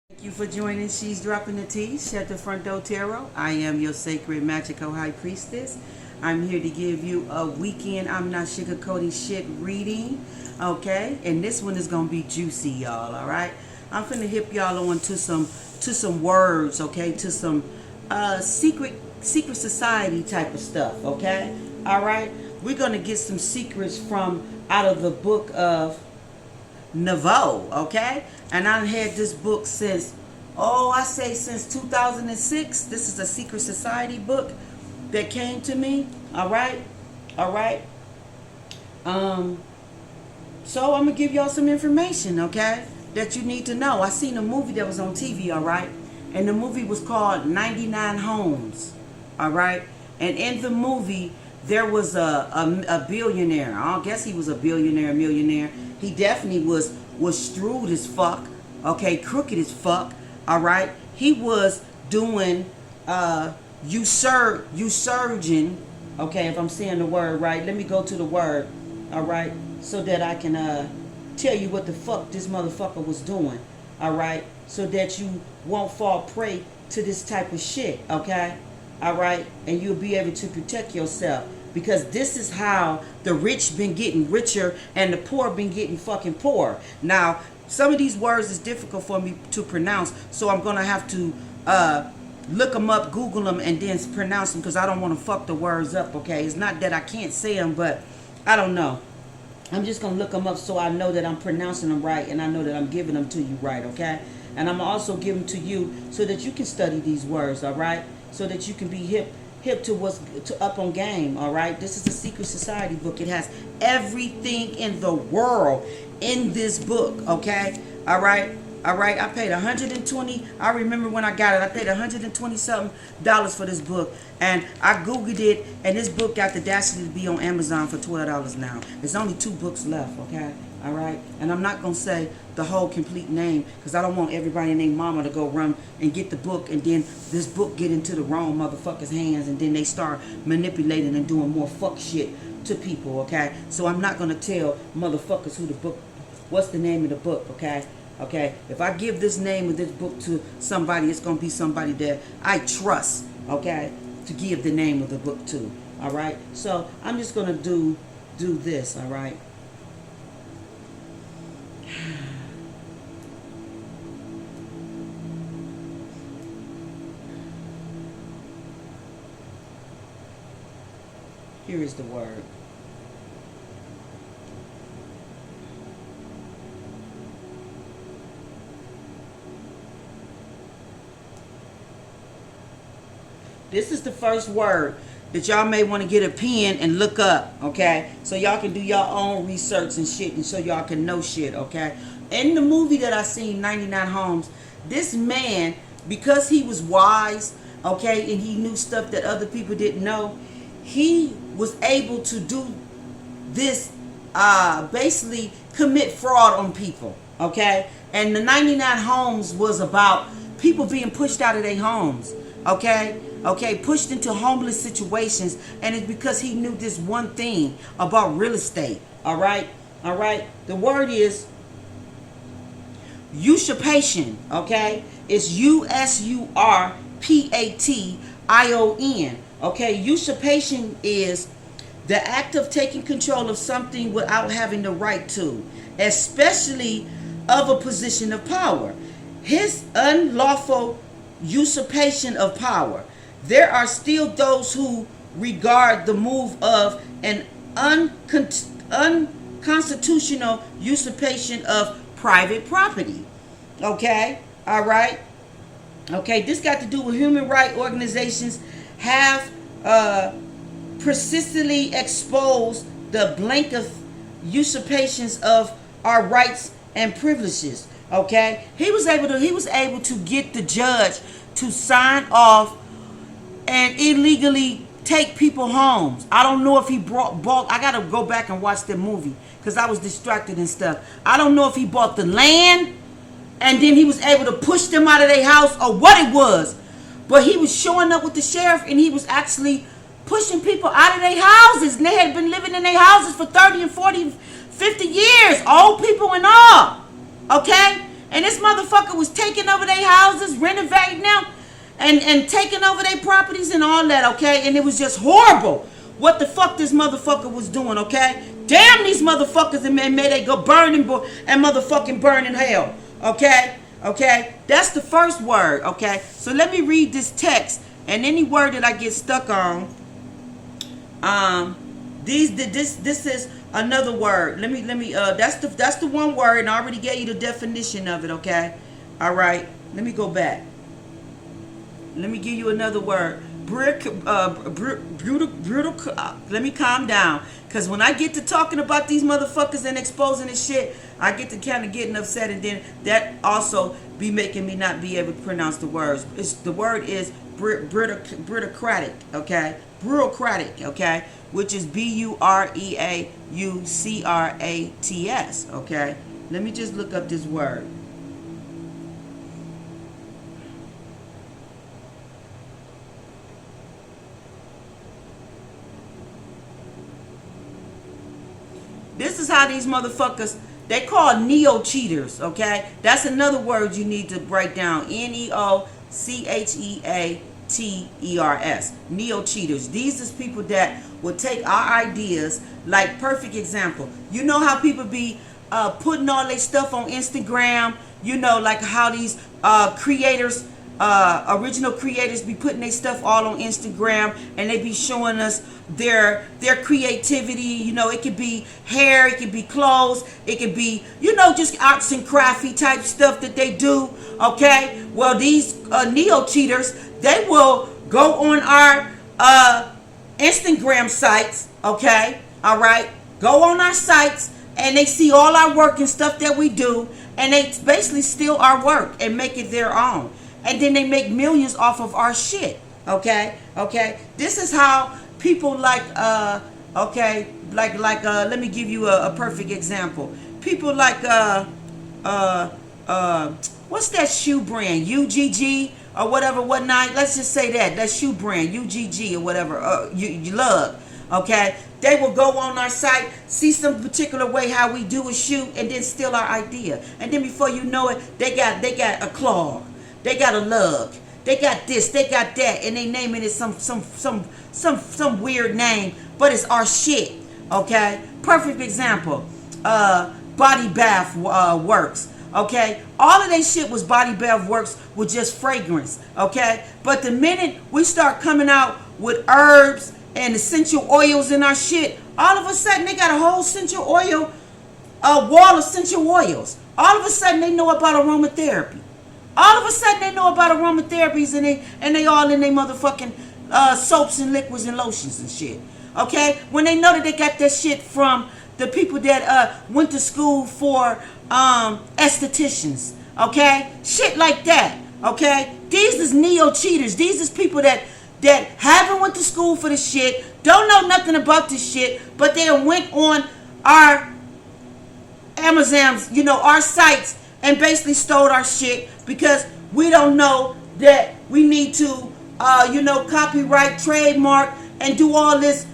Thank you for joining She's Dropping the Tea, Shut the Front Door Tarot. I am your sacred magical high priestess. I'm here to give you a weekend I'm not sugarcoating shit reading, okay? And this one is gonna be juicy, y'all. All right. I'm finna hip y'all on to some words, okay? To some secret society type of stuff, okay? All right. We're gonna get some secrets from out of the book of Nouveau, okay? And I've had this book since, since 2006. This is a secret society book that came to me, all right? All right. So I'm gonna give y'all some information, okay, that you need to know. I seen a movie that was on TV, all right? And the movie was called 99 Homes, all right? And in the movie, there was a billionaire. I guess he was a billionaire, millionaire. He definitely was shrewd as fuck, okay, crooked as fuck, all right? He was doing usurging, okay, if I'm saying the word right. Let me go to the word, all right, so that I can tell you what the fuck this motherfucker was doing, all right, so that you won't fall prey to this type of shit, okay, all right, and you'll be able to protect yourself. Because this is how the rich been getting richer and the poor been getting fucking poor. Now, some of these words is difficult for me to pronounce, so I'm going to have to look them up, Google them, and then pronounce them, because I don't want to fuck the words up, okay? It's not that I can't say them, but I don't know. I'm just going to look them up so I know that I'm pronouncing them right, and I know that I'm giving them to you right, okay? And I'm also giving them to you so that you can study these words, all right? So that you can be hip to what's up on game, all right? This is a secret society book. It has everything in the world in this book, okay? All right? All right, I paid 120. I remember when I got it, I paid 120 something dollars for this book, and I googled it, and this book got the audacity to be on Amazon for $12 now. There's only 2 books left, okay? All right, and I'm not gonna say the whole complete name, because I don't want everybody named Mama to go run and get the book, and then this book get into the wrong motherfuckers' hands, and then they start manipulating and doing more fuck shit to people, okay? So I'm not gonna tell motherfuckers what's the name of the book, okay? Okay, if I give this name of this book to somebody, it's going to be somebody that I trust, okay, to give the name of the book to, all right? So I'm just going to do this, all right? Here is the word. This is the first word that y'all may want to get a pen and look up, okay? So y'all can do your own research and shit, and so y'all can know shit, okay? In the movie that I seen, 99 Homes, this man, because he was wise, okay, and he knew stuff that other people didn't know, he was able to do this, basically commit fraud on people, okay? And the 99 Homes was about people being pushed out of their homes, okay? Okay, pushed into homeless situations, and it's because he knew this one thing about real estate, all right? All right? The word is usurpation, okay? It's usurpation, okay? Usurpation is the act of taking control of something without having the right to, especially of a position of power. His unlawful usurpation of power. There are still those who regard the move of an unconstitutional usurpation of private property. Okay? All right? Okay, this got to do with human rights organizations have persistently exposed the blanket usurpations of our rights and privileges. Okay? He was able to get the judge to sign off and illegally take people homes. I don't know if he bought. I gotta go back and watch the movie because I was distracted and stuff. I don't know if he bought the land and then he was able to push them out of their house or what it was. But he was showing up with the sheriff and he was actually pushing people out of their houses. And they had been living in their houses for 30 and 40, 50 years. Old people and all. Okay? And this motherfucker was taking over their houses, renovating them, and taking over their properties and all that, okay? And it was just horrible what the fuck this motherfucker was doing, okay? Damn these motherfuckers, and may they go burn and motherfucking burn in hell, okay? Okay? That's the first word, okay? So let me read this text, and any word that I get stuck on, this is another word. Let me that's the one word, and I already gave you the definition of it, okay? All right. Let me go back. Let me give you another word. Brutal. Let me calm down, cause when I get to talking about these motherfuckers and exposing this shit, I get to kind of getting upset, and then that also be making me not be able to pronounce the words. The word is bureaucratic, okay? Bureaucratic, okay? Which is Bureaucrats, okay? Let me just look up this word. This is how these motherfuckers, they call neo-cheaters, okay? That's another word you need to break down. Neocheaters. Neo-cheaters. These is people that will take our ideas, like perfect example. You know how people be putting all their stuff on Instagram? You know, like how these creators, original creators be putting their stuff all on Instagram, and they be showing us their creativity. You know, it could be hair, it could be clothes, it could be, you know, just arts and crafty type stuff that they do, okay? Well, these neo-cheaters, they will go on our Instagram sites, okay? All right? Go on our sites, and they see all our work and stuff that we do, and they basically steal our work and make it their own. And then they make millions off of our shit, okay? Okay? This is how people like, let me give you a perfect example. People like, what's that shoe brand? UGG or whatever, whatnot. Let's just say that shoe brand, UGG or whatever, you love, okay? They will go on our site, see some particular way how we do a shoe, and then steal our idea. And then before you know it, they got a claw, they got a lug, they got this, they got that, and they naming it some weird name, but it's our shit, okay? Perfect example, Body Bath Works, okay? All of that shit was Body Bath Works with just fragrance, okay? But the minute we start coming out with herbs and essential oils in our shit, all of a sudden they got a whole essential oil, wall of essential oils. All of a sudden they know about aromatherapy. All of a sudden they know about aromatherapies, and they all in their motherfucking soaps and liquids and lotions and shit. Okay? When they know that they got that shit from the people that went to school for estheticians. Okay? Shit like that. Okay? These is neo-cheaters. These is people that haven't went to school for this shit, don't know nothing about this shit, but they went on our Amazons, you know, our sites, and basically stole our shit because we don't know that we need to, copyright, trademark, and do all this,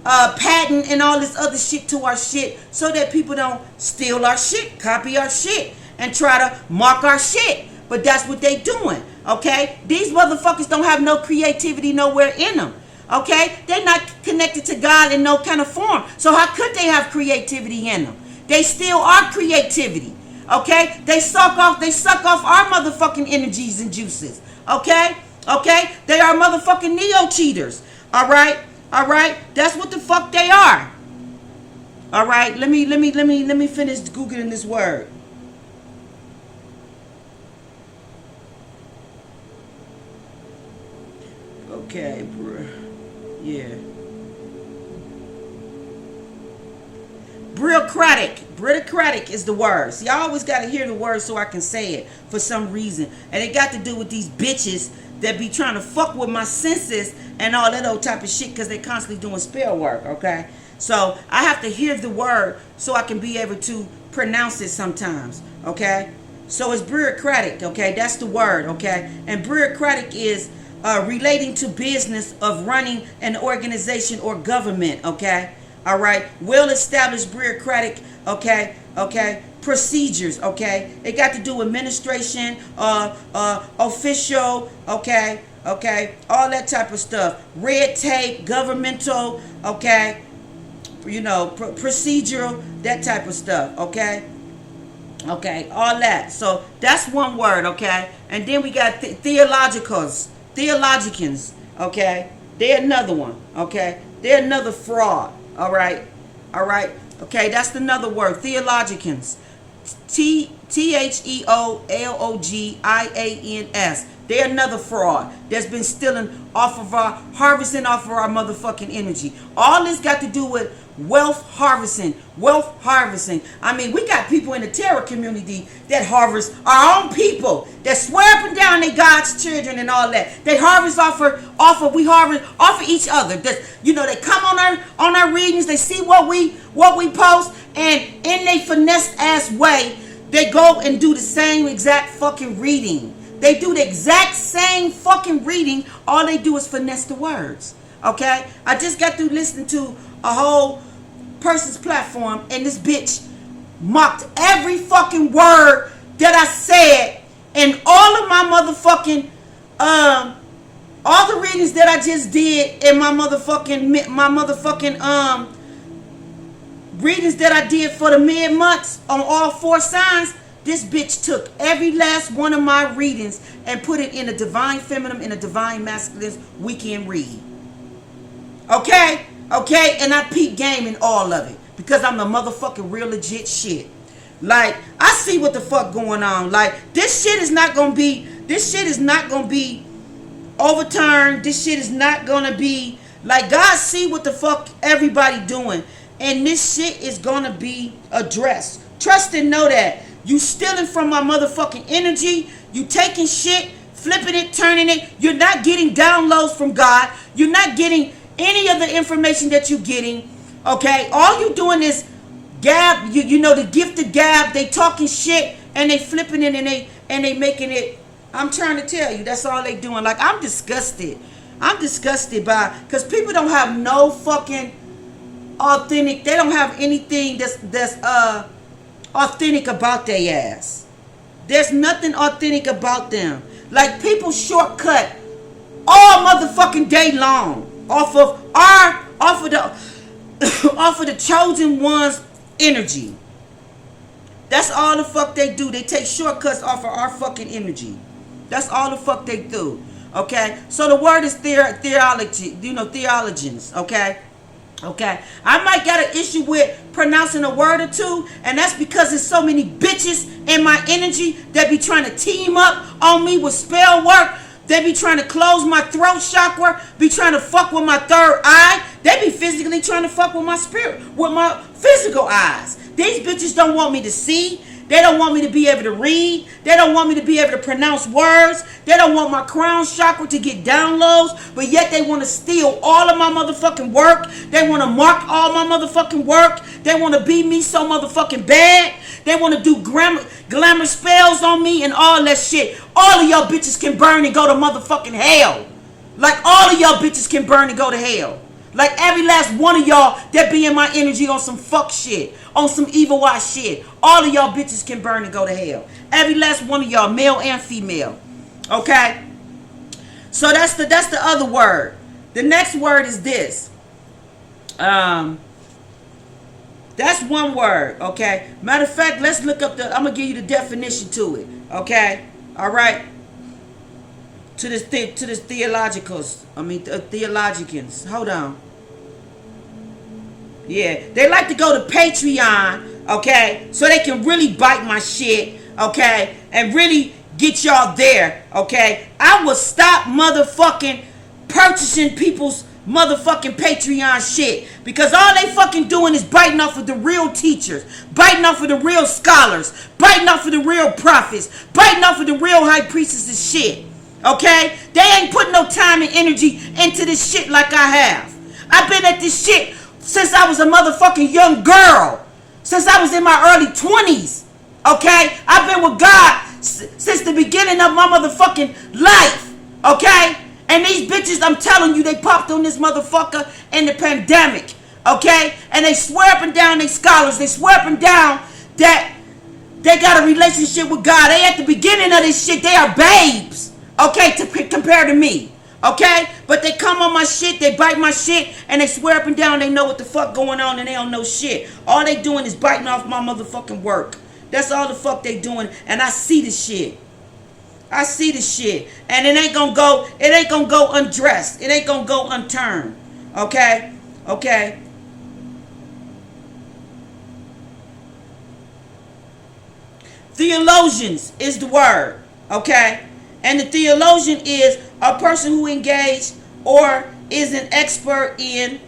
patent and all this other shit to our shit so that people don't steal our shit, copy our shit, and try to mark our shit. But that's what they doing, okay? These motherfuckers don't have no creativity nowhere in them, okay? They're not connected to God in no kind of form. So how could they have creativity in them? They steal our creativity, okay? They suck off our motherfucking energies and juices, okay? Okay? They are motherfucking neo-cheaters, all right? All right? That's what the fuck they are. All right? Let me finish Googling this word. Okay, yeah. Bureaucratic is the word. See, I always got to hear the word so I can say it for some reason. And it got to do with these bitches that be trying to fuck with my senses and all that old type of shit because they constantly doing spell work, okay? So I have to hear the word so I can be able to pronounce it sometimes, okay? So it's bureaucratic, okay? That's the word, okay? And bureaucratic is relating to business of running an organization or government, okay? All right, well-established bureaucratic, procedures, It got to do with administration, official, all that type of stuff. Red tape, governmental, procedural, that type of stuff, all that. So that's one word, And then we got theologicans, They're another one, They're another fraud, all right. That's another word, theologicans. TheolOgians. They're another fraud that's been stealing harvesting off of our motherfucking energy. All this got to do with wealth harvesting. I mean, we got people in the terror community that harvest our own people, that swear up and down they God's children and all that. They harvest we harvest off of each other. That, they come on our readings, they see what we post, and in they finesse ass way, they go and do the same exact fucking reading. They do the exact same fucking reading. All they do is finesse the words. I just got through listening to a whole person's platform, and this bitch mocked every fucking word that I said, and all of my motherfucking all the readings that I just did in my motherfucking readings that I did for the mid-months on all 4 signs. This bitch took every last one of my readings and put it in a divine feminine and a divine masculine weekend read. Okay? And I peep game in all of it because I'm the motherfucking real legit shit. Like, I see what the fuck going on. Like, this shit is not gonna be overturned. This shit is not gonna be, like, God see what the fuck everybody doing. And this shit is gonna be addressed. Trust and know that. You stealing from my motherfucking energy. You taking shit, flipping it, turning it. You're not getting downloads from God. You're not getting any of the information that you're getting. All you doing is gab. The gifted gab. They talking shit and they flipping it and they making it. I'm trying to tell you, that's all they doing. Like, I'm disgusted. Because people don't have no fucking authentic. They don't have anything that's authentic about their ass. There's nothing authentic about them. Like, people shortcut all motherfucking day long off of the chosen one's energy. That's all the fuck they do. They take shortcuts off of our fucking energy. That's all the fuck they do. So the word is theology. Theologians. I might get an issue with pronouncing a word or two, and that's because there's so many bitches in my energy that be trying to team up on me with spell work. They be trying to close my throat chakra, be trying to fuck with my third eye. They be physically trying to fuck with my spirit, with my physical eyes. These bitches don't want me to see. They don't want me to be able to read. They don't want me to be able to pronounce words. They don't want my crown chakra to get downloads, but yet they want to steal all of my motherfucking work. They want to mark all my motherfucking work. They want to be me so motherfucking bad. They want to do glamour spells on me and all that shit. All of y'all bitches can burn and go to motherfucking hell. Like, all of y'all bitches can burn and go to hell. Like, every last one of y'all that be in my energy on some fuck shit, on some evil eye shit. All of y'all bitches can burn and go to hell. Every last one of y'all, male and female. So that's the other word. The next word is this. That's one word. Matter of fact, let's look up I'm gonna give you the definition to it. All right. To this theologicals. Theologians. Hold on. Yeah, they like to go to Patreon, so they can really bite my shit, and really get y'all there, I will stop motherfucking purchasing people's motherfucking Patreon shit, because all they fucking doing is biting off of the real teachers, biting off of the real scholars, biting off of the real prophets, biting off of the real high priestesses shit, They ain't putting no time and energy into this shit like I have. I've been at this shit since I was a motherfucking young girl. Since I was in my early 20s. I've been with God since the beginning of my motherfucking life. And these bitches, I'm telling you, they popped on this motherfucker in the pandemic. Okay? And they swear up and down they scholars. They swear up and down that they got a relationship with God. They at the beginning of this shit, they are babes. Okay? Compared to me. Okay? But they come on my shit, they bite my shit, and they swear up and down they know what the fuck going on and they don't know shit. All they doing is biting off my motherfucking work. That's all the fuck they doing, and I see the shit. I see the shit. And it ain't gonna go undressed. It ain't gonna go unturned. Okay? Okay? Theologians is the word. Okay? And the theologian is a person who engaged or is an expert in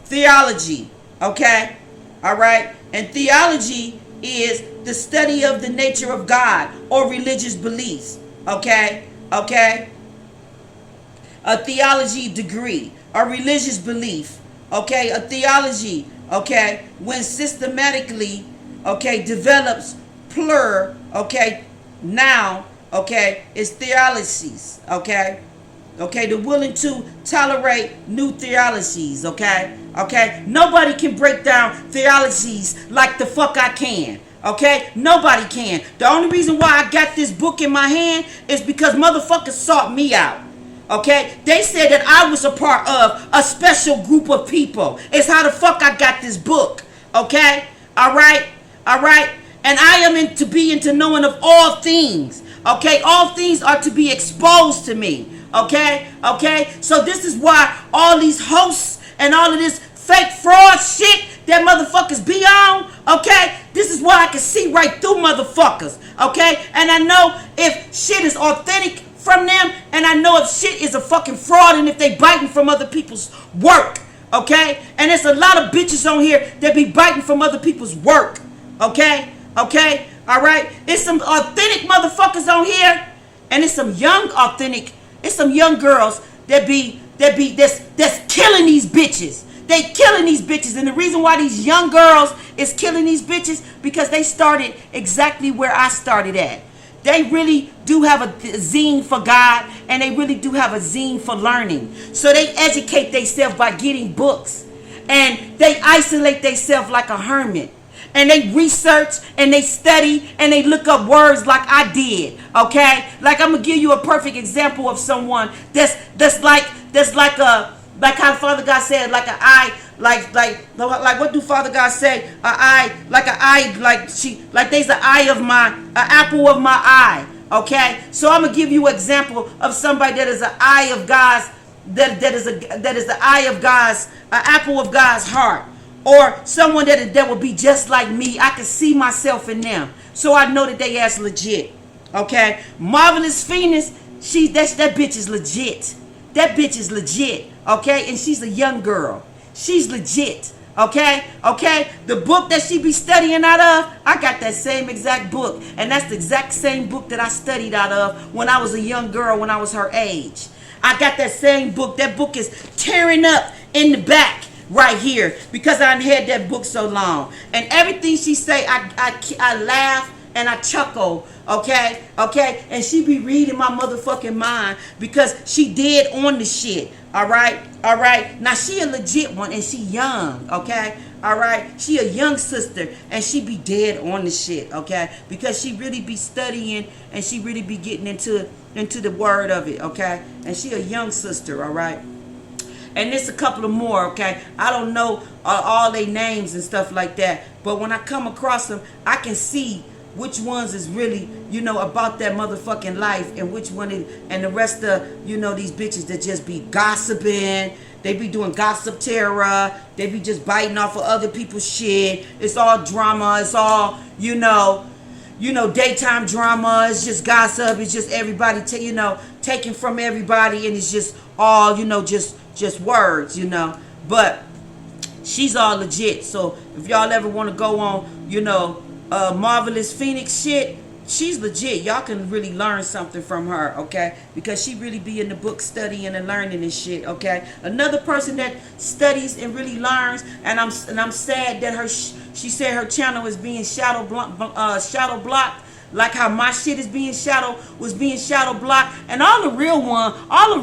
theology. Okay? Alright? And theology is the study of the nature of God or religious beliefs. Okay? Okay? A theology degree, a religious belief. Okay? A theology, okay, when systematically, okay, develops okay, now, okay, is theologies. Okay? Okay, they're willing to tolerate new theologies, okay? Okay? Nobody can break down theologies like the fuck I can. Okay? Nobody can. The only reason why I got this book in my hand is because motherfuckers sought me out. Okay? They said that I was a part of a special group of people. It's how the fuck I got this book. Okay? Alright? Alright? And I am into knowing of all things. Okay? All things are to be exposed to me. Okay? Okay? So this is why all these hosts and all of this fake fraud shit that motherfuckers be on, okay? This is why I can see right through motherfuckers, okay? And I know if shit is authentic from them, and I know if shit is a fucking fraud and if they biting from other people's work, okay? And there's a lot of bitches on here that be biting from other people's work, okay? Okay? Alright? It's some authentic motherfuckers on here, and it's some young authentic. It's some young girls that's killing these bitches. They killing these bitches. And the reason why these young girls is killing these bitches, because they started exactly where I started at. They really do have a zine for God, and they really do have a zine for learning. So they educate themselves by getting books. And they isolate themselves like a hermit. And they research and they study and they look up words like I did. Okay? Like I'm gonna give you a perfect example of someone that's like how Father God said, like an eye, like what do Father God say? An eye, like there's an eye of an apple of my eye. Okay? So I'm gonna give you an example of somebody that is an eye of God's, that is the eye of God's, an apple of God's heart. Or someone that will be just like me. I can see myself in them. So I know that they ass legit. Okay? Marvelous Phoenix, that bitch is legit. That bitch is legit. Okay? And she's a young girl. She's legit. Okay? Okay? The book that she be studying out of, I got that same exact book. And that's the exact same book that I studied out of when I was a young girl, when I was her age. I got that same book. That book is tearing up in the back. Right here, because I had that book so long, and everything she say, I laugh and I chuckle, okay, and she be reading my motherfucking mind because she dead on the shit, all right. Now she a legit one and she young, okay, all right. She a young sister and she be dead on the shit, okay, because she really be studying and she really be getting into the word of it, okay, and she a young sister, all right. And there's a couple of more, okay? I don't know all their names and stuff like that. But when I come across them, I can see which ones is really, about that motherfucking life. And which one is, and the rest of, these bitches that just be gossiping. They be doing gossip terror. They be just biting off of other people's shit. It's all drama. It's all, daytime drama. It's just gossip. It's just everybody, taking from everybody. And it's just all, just words, but she's all legit. So if y'all ever want to go on, Marvelous Phoenix shit, she's legit. Y'all can really learn something from her, okay? Because she really be in the book studying and learning and shit, okay? Another person that studies and really learns, and I'm sad that she said her channel is being shadow blocked. Like how my shit is being shadow blocked, and all the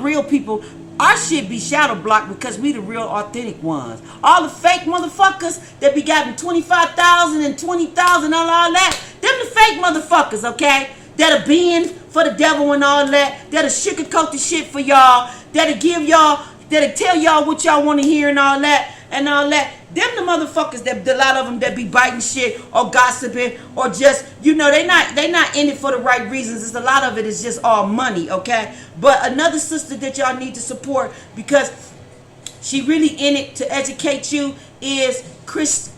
real people. Our shit be shadow blocked because we the real authentic ones. All the fake motherfuckers that be getting 25,000 and 20,000 and all that, them the fake motherfuckers, okay? That'll bend for the devil and all that. That'll sugarcoat the shit for y'all. That'll give y'all, that'll tell y'all what y'all want to hear and all that. And all that. Them the motherfuckers that a lot of them that be biting shit or gossiping or just, you know, they not in it for the right reasons. It's a lot of it is just all money, okay? But another sister that y'all need to support because she really in it to educate you is Chris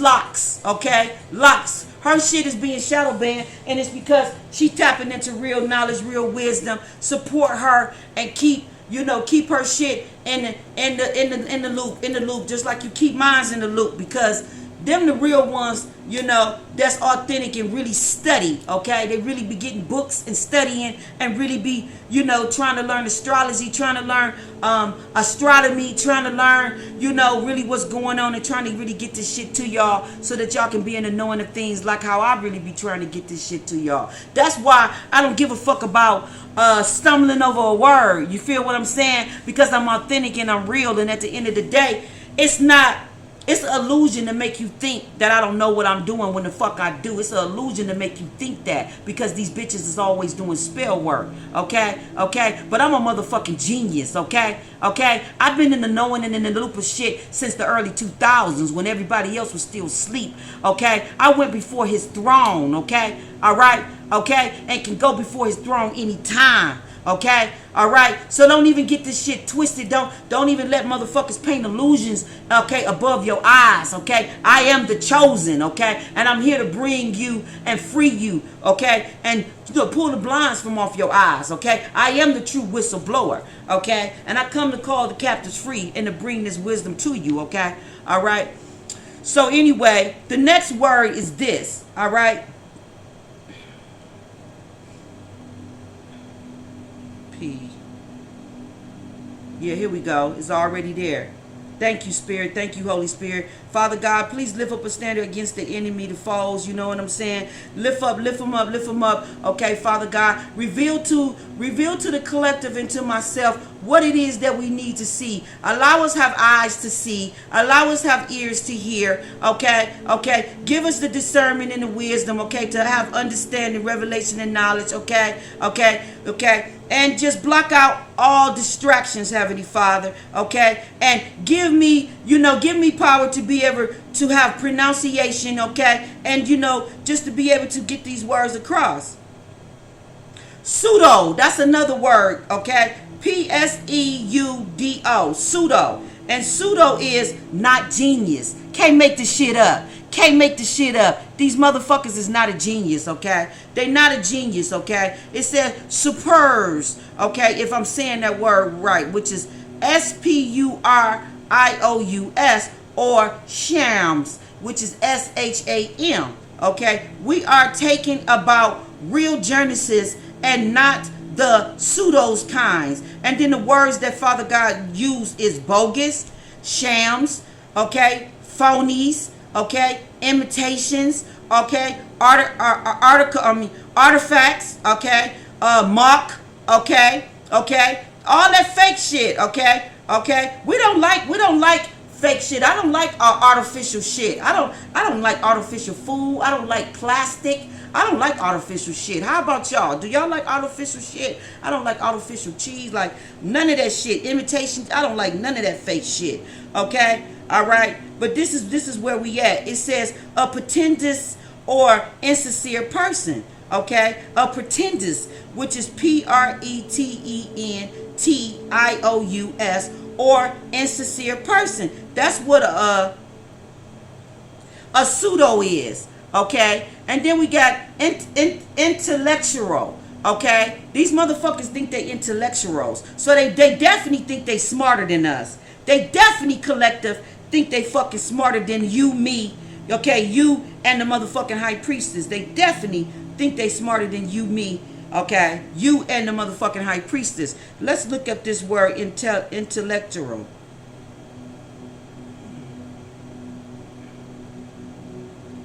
Locks, okay? Locks. Her shit is being shadow banned, and it's because she tapping into real knowledge, real wisdom. Support her and keep her shit in the loop, just like you keep mines in the loop, because them the real ones, you know, that's authentic and really study, okay? They really be getting books and studying and really be, you know, trying to learn astrology, trying to learn astronomy, trying to learn, you know, really what's going on and trying to really get this shit to y'all so that y'all can be in the knowing of things like how I really be trying to get this shit to y'all. That's why I don't give a fuck about stumbling over a word. You feel what I'm saying? Because I'm authentic and I'm real, and at the end of the day, it's an illusion to make you think that I don't know what I'm doing when the fuck I do. It's an illusion to make you think that because these bitches is always doing spell work, okay? Okay? But I'm a motherfucking genius, okay? Okay? I've been in the knowing and in the loop of shit since the early 2000s when everybody else was still asleep, okay? I went before his throne, okay? All right? Okay? And can go before his throne anytime. Okay, all right. So don't even get this shit twisted. Don't even let motherfuckers paint illusions. Okay, above your eyes. Okay, I am the chosen. Okay, and I'm here to bring you and free you. Okay, and pull the blinds from off your eyes. Okay, I am the true whistleblower. Okay, and I come to call the captives free and to bring this wisdom to you. Okay, all right. So anyway, the next word is this. All right. P. Yeah, here we go. It's already there. Thank you, Spirit. Thank you, Holy Spirit. Father God, please lift up a standard against the enemy, the foes. You know what I'm saying? Lift them up. Okay, Father God, reveal to the collective and to myself what it is that we need to see. Allow us have eyes to see. Allow us have ears to hear. Okay, okay. Give us the discernment and the wisdom. Okay, to have understanding, revelation, and knowledge. Okay, okay, okay. And just block out all distractions, Heavenly Father, okay? And give me power to be able to have pronunciation, okay? And, just to be able to get these words across. Pseudo, that's another word, okay? Pseudo, pseudo. And pseudo is not genius. Can't make this shit up. Can't make the shit up. These motherfuckers is not a genius, okay? They not a genius, okay? It says supers, okay? If I'm saying that word right, which is S-P-U-R-I-O-U-S, or shams, which is S-H-A-M, okay? We are taking about real Genesis and not the pseudos kinds. And then the words that Father God used is bogus, shams, okay? Phonies, okay, imitations, okay, artifacts, okay, mock, okay, all that fake shit, okay. We don't like fake shit. I don't like artificial shit. I don't like artificial food. I don't like plastic. I don't like artificial shit. How about y'all? Do y'all like artificial shit? I don't like artificial cheese. Like none of that shit. Imitations. I don't like none of that fake shit. Okay. All right. But this is where we at. It says a pretendous or insincere person. Okay. A pretendous, which is Pretentious, or insincere person. That's what a pseudo is. Okay. And then we got intellectual. Okay. These motherfuckers think they intellectuals. So they definitely think they smarter than us. They definitely collective think they fucking smarter than you, me, okay, you and the motherfucking high priestess. They definitely think they smarter than you, me, okay, you and the motherfucking high priestess. Let's look up this word intellectual.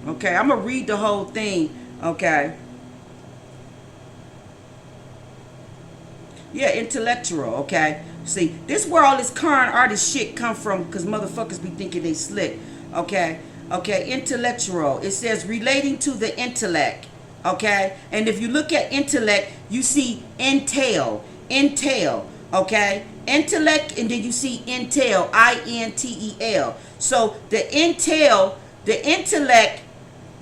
Okay, I'm gonna read the whole thing, okay. Yeah, intellectual, okay? See, this where all this current artist shit come from, because motherfuckers be thinking they slick, okay? Okay, intellectual. It says relating to the intellect, okay? And if you look at intellect, you see entail, okay? Intellect, and then you see intel, I-N-T-E-L. So the intel, the intellect,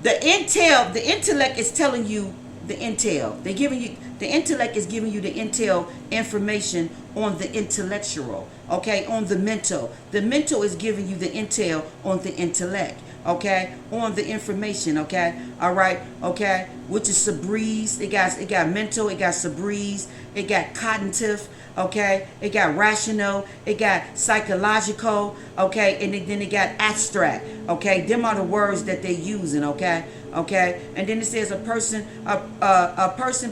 the intellect is telling you the intel. They're giving you the intellect is giving you the intel information on the intellectual, okay, on the mental. The mental is giving you the intel on the intellect, okay, on the information, okay, all right, okay, which is Sabreeze. It got mental, it got Sabreeze, it got cognitive, okay, it got rational, it got psychological, okay, and then it got abstract, okay. Them are the words that they're using, okay, okay. And then it says a person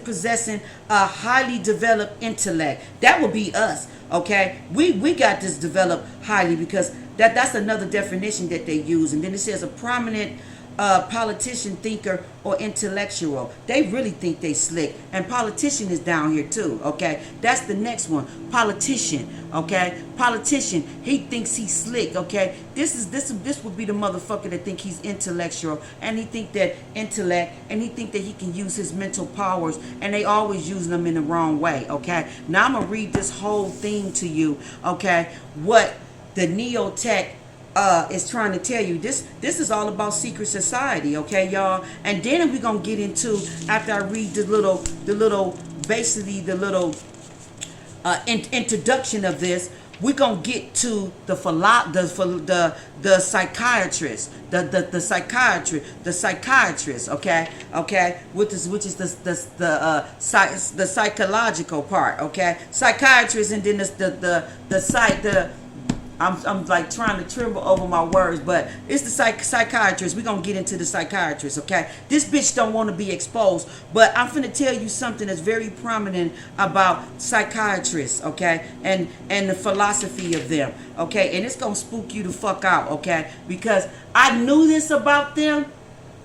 possessing a highly developed intellect. That would be us, okay. We got this developed highly, because that's another definition that they use. And then it says a prominent politician, thinker, or intellectual. They really think they slick. And politician is down here too, okay. That's the next one. Politician, okay. Politician, he thinks he's slick, okay. This would be the motherfucker that think he's intellectual, and he think that intellect, and he think that he can use his mental powers, and they always using them in the wrong way, okay. Now I'm gonna read this whole thing to you, okay. What the neotech is trying to tell you. This is all about secret society, okay, y'all. And then we're gonna get into, after I read the little basically the little introduction of this, we're gonna get to the psychiatrist, the psychiatrist, okay, which is the psychological part, okay, psychiatrist, and then the I'm like trying to tremble over my words, but it's the psychiatrist. We're going to get into the psychiatrist, okay? This bitch don't want to be exposed, but I'm finna tell you something that's very prominent about psychiatrists, okay? And the philosophy of them, okay? And it's going to spook you the fuck out, okay? Because I knew this about them,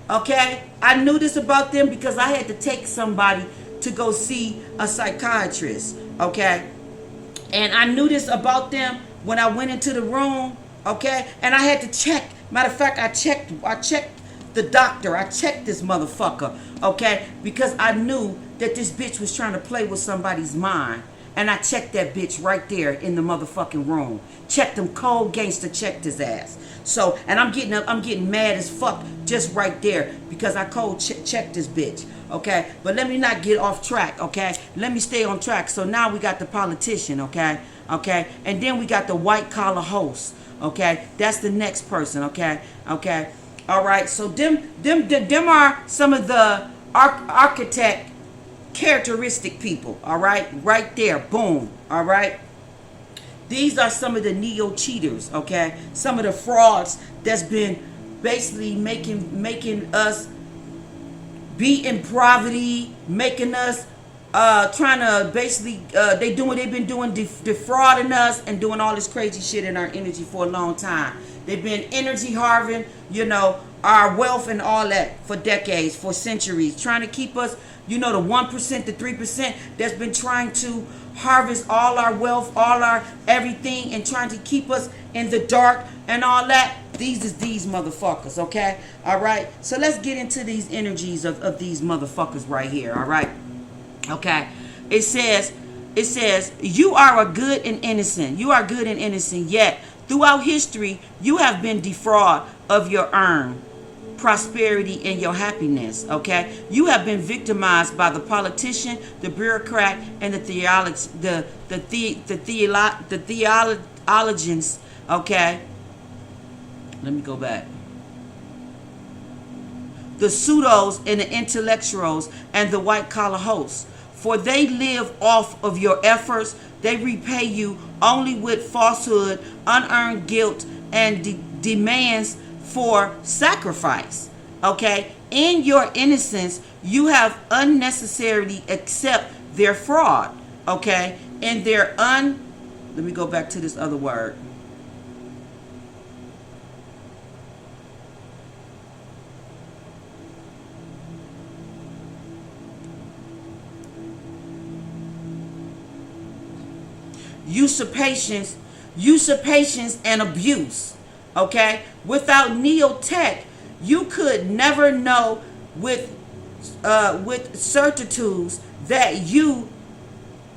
okay? I knew this about them because I had to take somebody to go see a psychiatrist, okay? And I knew this about them when I went into the room, okay? And I had to check. Matter of fact, I checked the doctor. I checked this motherfucker, okay? Because I knew that this bitch was trying to play with somebody's mind. And I checked that bitch right there in the motherfucking room. Checked him cold gangster, checked his ass. So, and I'm getting mad as fuck just right there because I cold checked this bitch, okay? But let me not get off track, okay? Let me stay on track. So now we got the politician, okay? Okay, and then we got the white collar host, okay? That's the next person, okay? Okay, all right. So them are some of the architect characteristic people, all right? Right there, boom, all right? These are some of the neo-cheaters, okay? Some of the frauds that's been basically making us be in poverty, making us trying to basically they've been doing defrauding us and doing all this crazy shit in our energy for a long time. They've been energy harvesting, you know, our wealth and all that for decades, for centuries, trying to keep us, you know, the 1%, the 3% that's been trying to harvest all our wealth, all our everything, and trying to keep us in the dark and all that. These motherfuckers, okay? All right, so let's get into these energies of these motherfuckers right here, all right? Okay, it says you are good and innocent. You are good and innocent, yet throughout history you have been defrauded of your earned prosperity and your happiness. Okay, you have been victimized by the politician, the bureaucrat, and the theologians. Okay, let me go back. The pseudos and the intellectuals and the white collar hosts. For they live off of your efforts. They repay you only with falsehood, unearned guilt, and demands for sacrifice. Okay? In your innocence, you have unnecessarily accept their fraud. Okay? And their let me go back to this other word. usurpations, usurpations and abuse. Okay? Without neotech, you could never know with certitudes that you,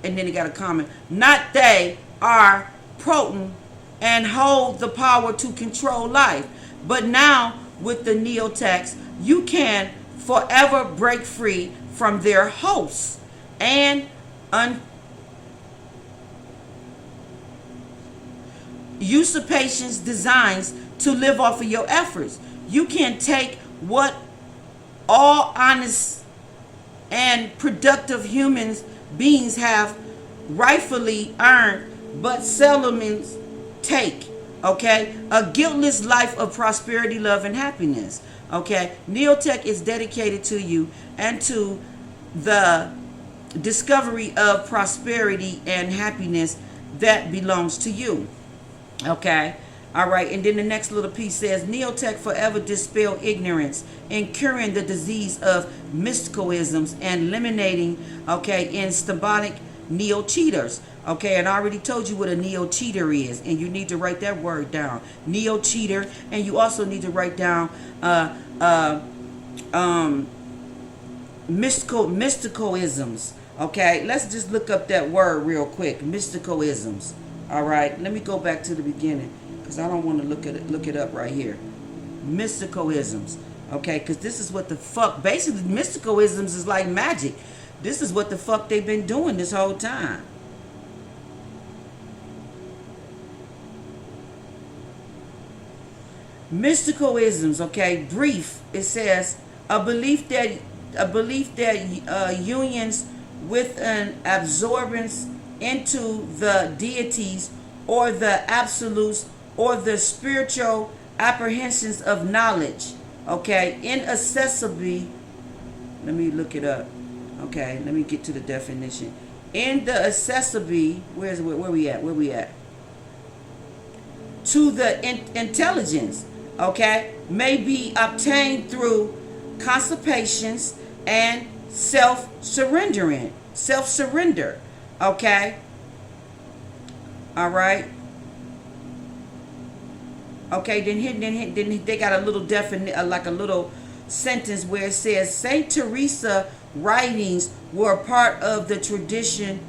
and then he got a comment, not they are potent and hold the power to control life. But now with the neotechs, you can forever break free from their hosts and usurpations designs to live off of your efforts. You can take what all honest and productive humans beings have rightfully earned but seldom take. Okay, a guiltless life of prosperity, love, and happiness. Okay, neotech is dedicated to you and to the discovery of prosperity and happiness that belongs to you. Okay, all right, and then the next little piece says neotech forever dispel ignorance in curing the disease of mysticisms and eliminating, okay, in symbolic neo-cheaters. Okay, and I already told you what a neo-cheater is, and you need to write that word down, neo-cheater, and you also need to write down mysticisms. Okay, let's just look up that word real quick, mysticisms. All right, let me go back to the beginning because I don't want to look it up right here. Mysticisms. Okay, because this is what the fuck, basically mysticisms is like magic. This is what the fuck they've been doing this whole time. Mysticisms, okay, brief. It says a belief that unions with an absorbance into the deities or the absolutes or the spiritual apprehensions of knowledge. Okay, inaccessibly. Let me look it up. Okay, let me get to the definition. In the accessibility, where we at? To the intelligence, okay, may be obtained through constipations and self-surrender, okay, all right, okay, then they got a little like a little sentence where it says Saint Teresa writings were part of the tradition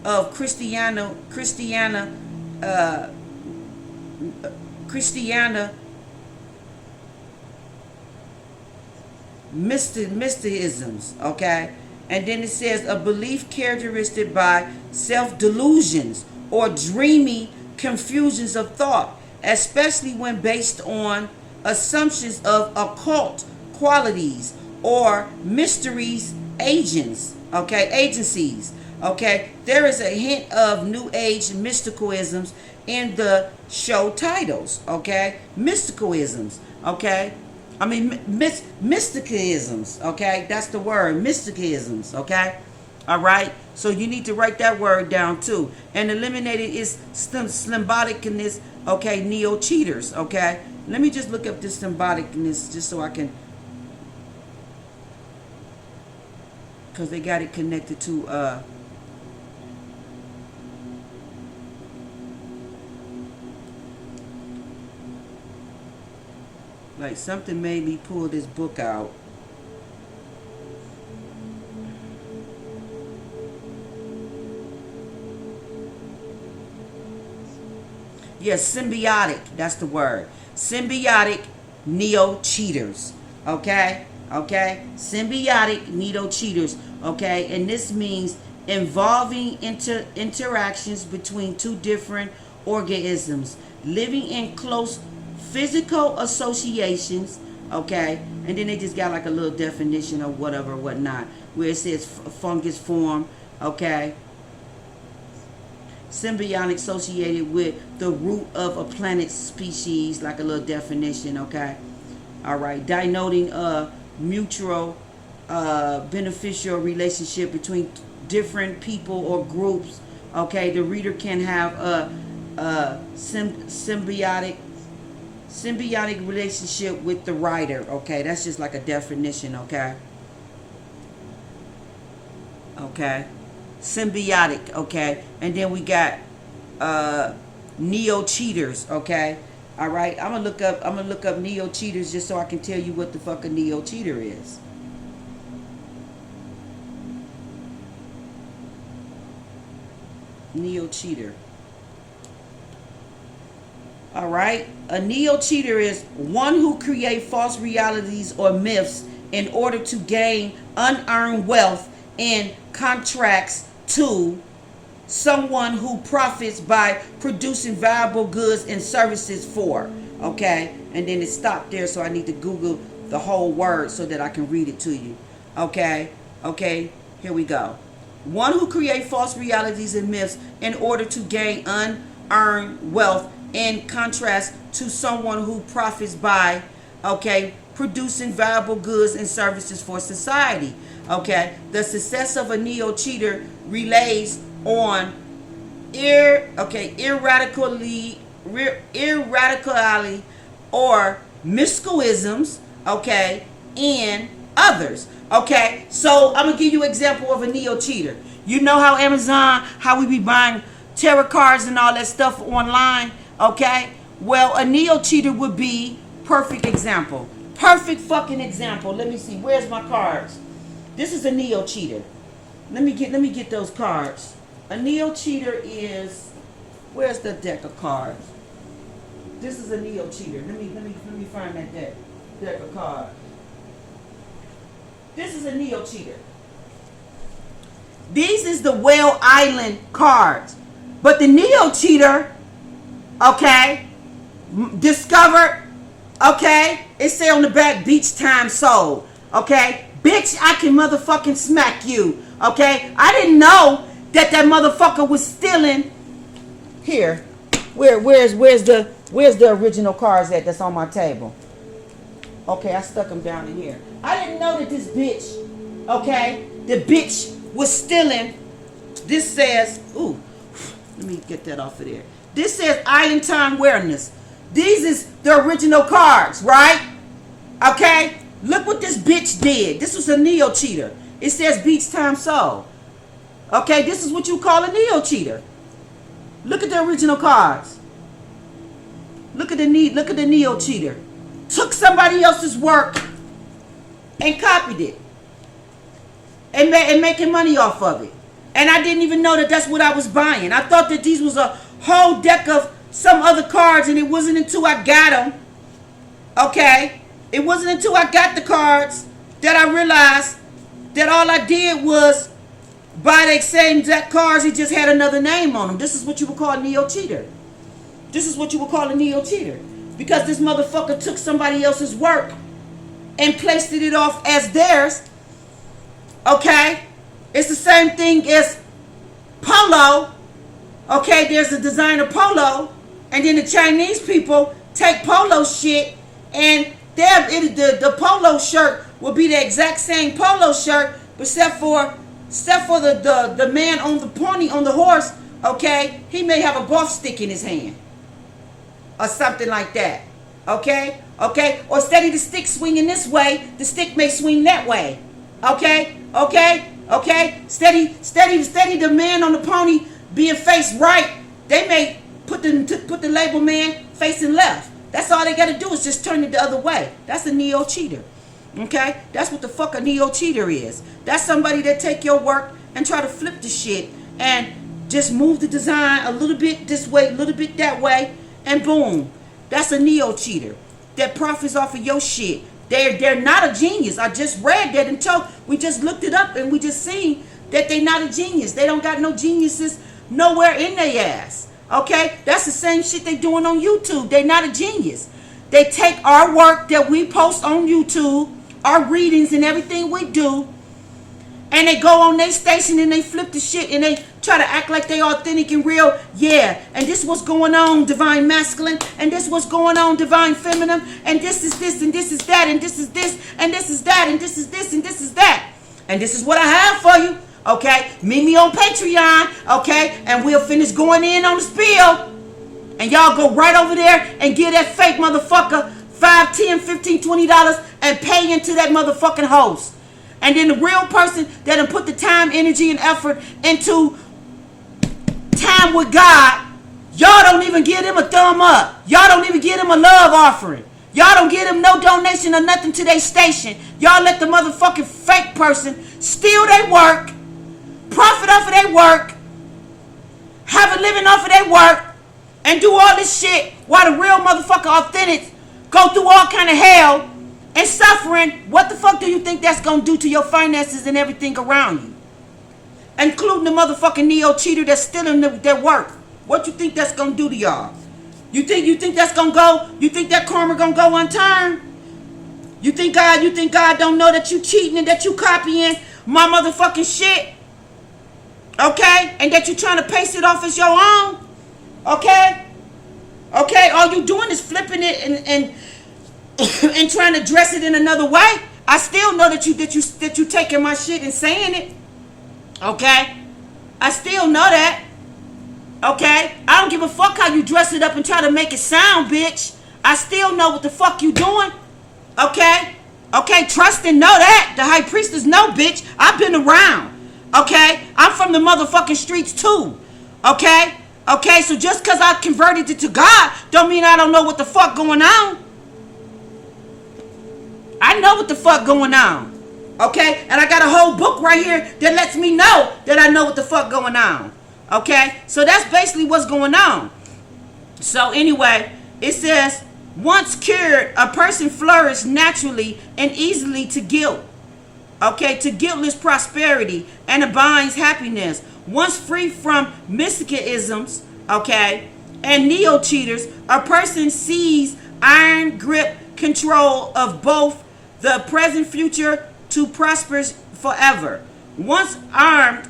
of Christiana mysticisms, okay? And then it says a belief characteristic by self-delusions or dreamy confusions of thought, especially when based on assumptions of occult qualities or mysteries agencies, okay? There is a hint of New Age mysticisms in the show titles, okay? Mysticisms, okay? I mean, mysticisms, okay? That's the word, mysticisms, okay? All right? So you need to write that word down too. And eliminated is symbolicness, okay? Neo-cheaters, okay? Let me just look up this symbolicness just so I can, because they got it connected to, like something made me pull this book out. Yes, symbiotic. That's the word. Symbiotic neo-cheaters. Okay? Okay? Symbiotic neo-cheaters. Okay? And this means involving interactions between two different organisms, living in close physical associations, okay, and then they just got like a little definition of whatever, whatnot, where it says fungus form, okay, symbiotic associated with the root of a plant species, like a little definition, okay, all right, denoting a mutual beneficial relationship between different people or groups, okay. The reader can have a symbiotic relationship with the writer, okay. That's just like a definition, okay. Okay, symbiotic, okay. And then we got neo cheaters. Okay, all right. I'm gonna look up neo cheaters just so I can tell you what the fuck a neo cheater is. Neo cheater. All right. A neo cheater is one who create false realities or myths in order to gain unearned wealth in contracts to someone who profits by producing valuable goods and services for. Okay. And then it stopped there, so I need to Google the whole word so that I can read it to you. Okay. Okay. Here we go. One who create false realities and myths in order to gain unearned wealth in contrast to someone who profits by, okay, producing valuable goods and services for society. Okay, the success of a neo cheater relays on irradically or mysticisms, okay, in others. Okay, so I'm gonna give you an example of a neo cheater. You know how Amazon, how we be buying tarot cards and all that stuff online. Okay, well, a neo cheater would be perfect example. Perfect fucking example. Let me see. Where's my cards? This is a neo cheater. Let me get those cards. A neo cheater is, where's the deck of cards? This is a neo cheater. Let me find that deck of cards. This is a neo cheater. These is the Whale Island cards. But the neo cheater, okay, discovered, okay, it say on the back, beach time sold. Okay, bitch, I can motherfucking smack you. Okay, I didn't know that motherfucker was stealing. Here, where's the original cards that's on my table? Okay, I stuck them down in here. I didn't know that this bitch, okay, the bitch was stealing. This says, ooh, let me get that off of there. This says Island Time Awareness. These is the original cards, right? Okay, look what this bitch did. This was a neo cheater. It says Beach Time Soul. Okay, this is what you call a neo cheater. Look at the original cards. Look at the neo cheater. Took somebody else's work and copied it and making money off of it. And I didn't even know that that's what I was buying. I thought that these was a whole deck of some other cards, and it wasn't until I got them, okay, it wasn't until I got the cards that I realized that all I did was buy the same exact cards. He just had another name on them. This is what you would call a neo cheater. This is what you would call a neo cheater. Because this motherfucker took somebody else's work and placed it off as theirs. Okay? It's the same thing as polo. Okay, there's a designer polo. And then the Chinese people take polo shit and the polo shirt will be the exact same polo shirt, but except for the man on the pony, on the horse, okay, he may have a golf stick in his hand. Or something like that. Okay? Okay? Or steady the stick swinging this way, the stick may swing that way. Okay? Okay? Okay? Steady the man on the pony being faced right. They may put the label man facing left. That's all they gotta do is just turn it the other way. That's a neo cheater. Okay? That's what the fuck a neo cheater is. That's somebody that take your work and try to flip the shit and just move the design a little bit this way, a little bit that way. And boom, that's a neo cheater that profits off of your shit. They're not a genius. I just read that until we just looked it up and we just seen that they're not a genius. They don't got no geniuses nowhere in their ass. Okay, that's the same shit they doing on YouTube. They're not a genius. They take our work that we post on YouTube, our readings and everything we do, and they go on their station and they flip the shit and they try to act like they authentic and real. Yeah, and this what's going on, divine masculine, and this what's going on, divine feminine, and this is this and this is that and this is this and this is that and this is this and this is that. And this is what I have for you. Okay, meet me on Patreon, okay, and we'll finish going in on the spiel. And y'all go right over there and give that fake motherfucker $5, $10, $15, $20 and pay into that motherfucking host. And then the real person that done put the time, energy, and effort into time with God, Y'all don't even give him a thumb up. Y'all don't even give him a love offering. Y'all don't give him no donation or nothing to their station. Y'all let the motherfucking fake person steal their work, profit off of their work, have a living off of their work, and do all this shit while the real motherfucker authentic go through all kind of hell and suffering. What the fuck do you think that's gonna do to your finances and everything around you? Including the motherfucking neo-cheater that's stealing their work. What you think that's gonna do to y'all? You think that's gonna go? You think that karma gonna go unturned? You think God don't know that you cheating and that you copying my motherfucking shit? Okay? And that you trying to paste it off as your own? Okay? Okay? All you doing is flipping it and trying to dress it in another way. I still know that you taking my shit and saying it. Okay? I still know that. Okay? I don't give a fuck how you dress it up and try to make it sound, bitch. I still know what the fuck you doing. Okay? Okay? Trust and know that. The high priestess know, bitch. I've been around. Okay? I'm from the motherfucking streets too. Okay? Okay? So just because I converted it to God don't mean I don't know what the fuck going on. I know what the fuck going on. Okay? And I got a whole book right here that lets me know that I know what the fuck going on. Okay? So that's basically what's going on. So anyway, it says, once cured, a person flourished naturally and easily to guilt. Okay? To guiltless prosperity and abides happiness. Once free from mysticisms, okay, and neo-cheaters, a person sees iron grip control of both the present future to prosper forever. Once armed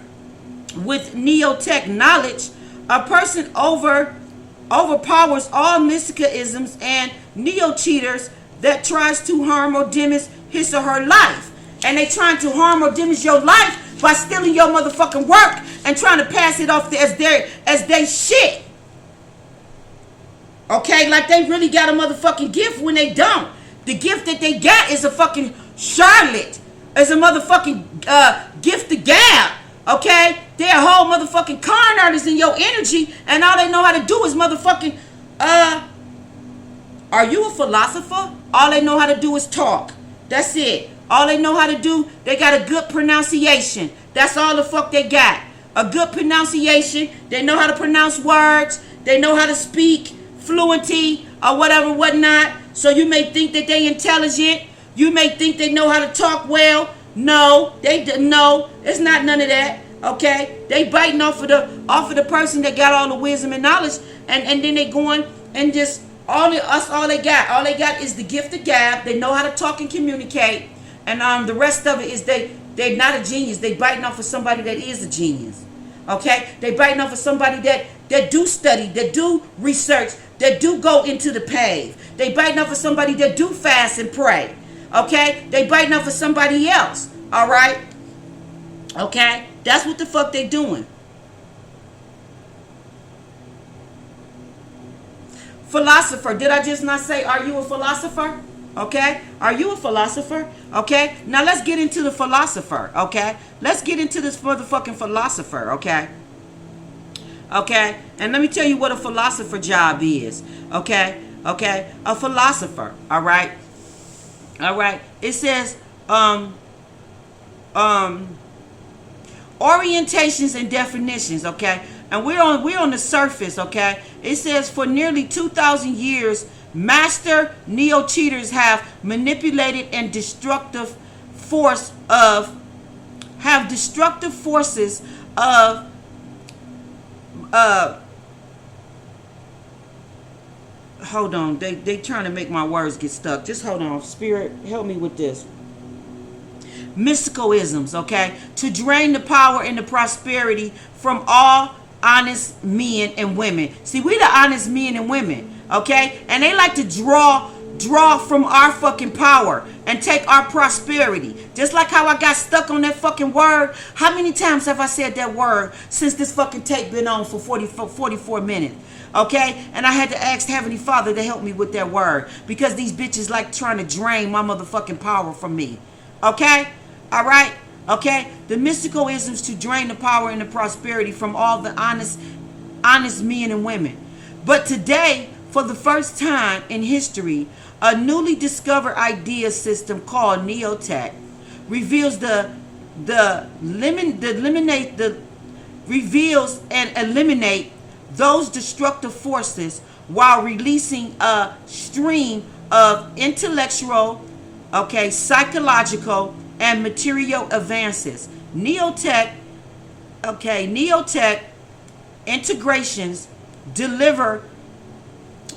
with neo-tech knowledge, a person overpowers all mysticisms and neo-cheaters that tries to harm or diminish his or her life. And they trying to harm or diminish your life by stealing your motherfucking work and trying to pass it off as they shit. Okay, like they really got a motherfucking gift when they don't. The gift that they got is a fucking Charlotte. Is a motherfucking gift to gab. Okay? They're a whole motherfucking con artist in your energy, and all they know how to do is motherfucking, are you a philosopher? All they know how to do is talk. That's it. All they know how to do, they got a good pronunciation. That's all the fuck they got. A good pronunciation. They know how to pronounce words. They know how to speak fluency or whatever, whatnot. So you may think that they intelligent. You may think they know how to talk well. No, no, it's not none of that. Okay, they biting off of the person that got all the wisdom and knowledge, and then they going and just all they got is the gift of gab. They know how to talk and communicate, and the rest of it is they're not a genius. They biting off of somebody that is a genius. Okay, they biting off of somebody that do study, that do research, that do go into the pave. They biting off of somebody that do fast and pray. Okay, they biting off of somebody else. All right. Okay, that's what the fuck they doing. Philosopher. Did I just not say, are you a philosopher? Okay, are you a philosopher? Okay, now let's get into the philosopher. Okay, let's get into this motherfucking philosopher. Okay. Okay, and let me tell you what a philosopher job is. Okay, okay, a philosopher. All right. All right. It says orientations and definitions, okay? And we're on the surface, okay? It says for nearly 2,000 years, master neo-cheaters have manipulated and destructive forces of hold on, they trying to make my words get stuck. Just hold on. Spirit, help me with this. Mysticisms, okay? To drain the power and the prosperity from all honest men and women. See, we the honest men and women, okay? And they like to draw from our fucking power and take our prosperity. Just like how I got stuck on that fucking word. How many times have I said that word since this fucking tape been on for 44 minutes? Okay, and I had to ask Heavenly Father to help me with that word, because these bitches like trying to drain my motherfucking power from me. Okay, all right, okay. The mystical isms to drain the power and the prosperity from all the honest men and women. But today, for the first time in history, a newly discovered idea system called neotech reveals reveals and eliminate those destructive forces while releasing a stream of intellectual, psychological, and material advances. Neotech integrations deliver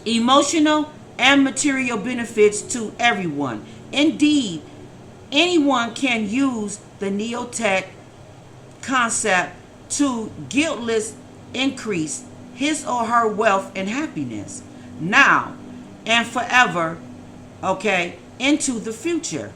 emotional and material benefits to everyone. Indeed, anyone can use the neotech concept to guiltless increase his or her wealth and happiness now and forever, into the future,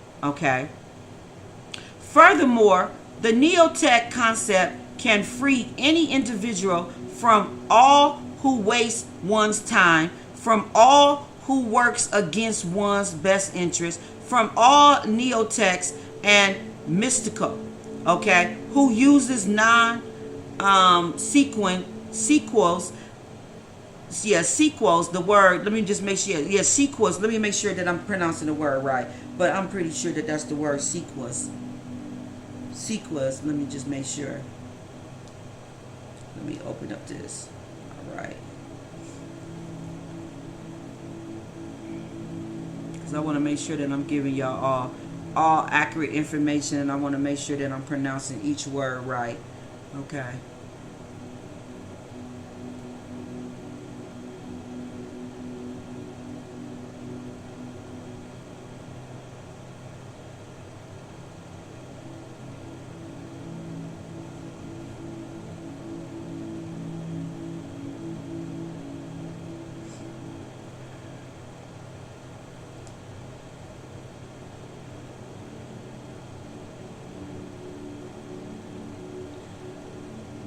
Furthermore, the neotech concept can free any individual from all who waste one's time, from all who works against one's best interest, from all neotechs and mystical, who uses sequels, the word, let me just make sure, sequels, let me make sure that I'm pronouncing the word right, but I'm pretty sure that that's the word sequels, let me just make sure, let me open up this, all right, because I want to make sure that I'm giving y'all all accurate information, and I want to make sure that I'm pronouncing each word right,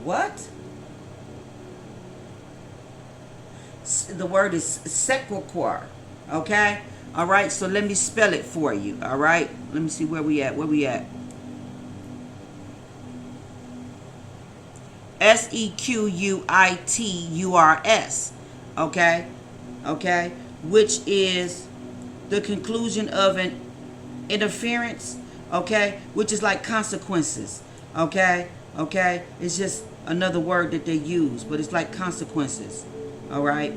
What? The word is sequitur, all right, so let me spell it for you, all right, let me see where we at, sequiturs, which is the conclusion of an interference, which is like consequences, it's just another word that they use, but it's like consequences, all right.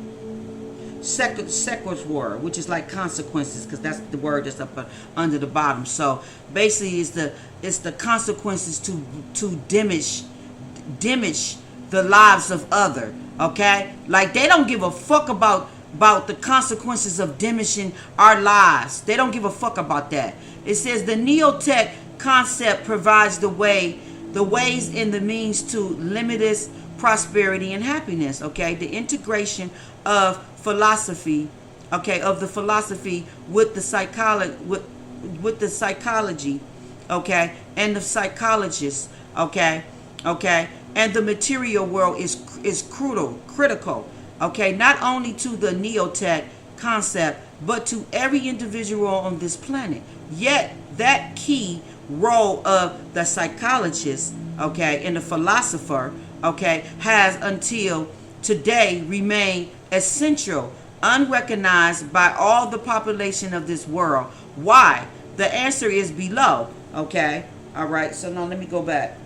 Sequitur, which is like consequences, because that's the word that's up under the bottom. So basically, it's the consequences to diminish the lives of other. Like they don't give a fuck about the consequences of diminishing our lives. They don't give a fuck about that. It says the neotech concept provides the ways and the means to limitless prosperity and happiness. The integration of philosophy, of the philosophy with the psychology, with the psychology, and the psychologists, and the material world is critical, not only to the neotech concept, but to every individual on this planet. Yet that key role of the psychologist, and the philosopher, has until today remained essential, unrecognized by all the population of this world. Why? The answer is below. All right, so now let me go back.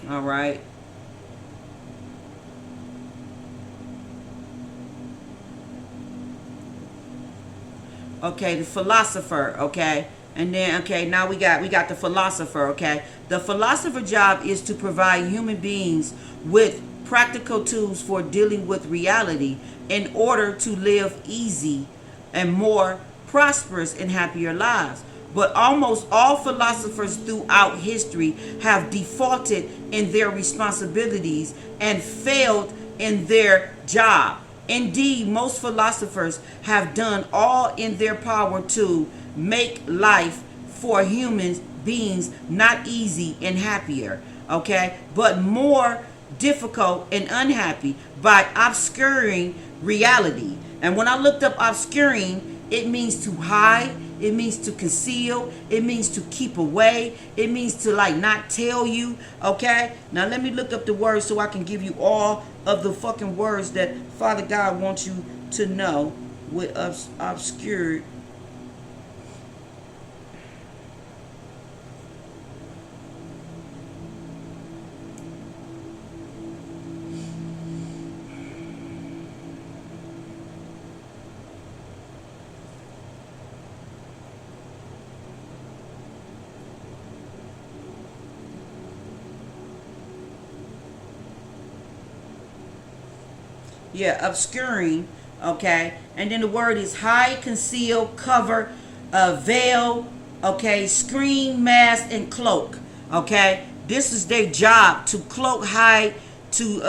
All right. The philosopher, and then now we got the philosopher, The philosopher job is to provide human beings with practical tools for dealing with reality in order to live easy and more prosperous and happier lives. But almost all philosophers throughout history have defaulted in their responsibilities and failed in their job. Indeed, most philosophers have done all in their power to make life for human beings not easy and happier, but more difficult and unhappy by obscuring reality. And when I looked up obscuring, it means to hide, It means to conceal. It means to keep away. It means to like not tell you. Okay? Now let me look up the words so I can give you all of the fucking words that Father God wants you to know with obscured. Yeah, obscuring. Okay, and then the word is hide, conceal, cover, veil. Okay, screen, mask, and cloak. Okay, this is their job, to cloak, hide, to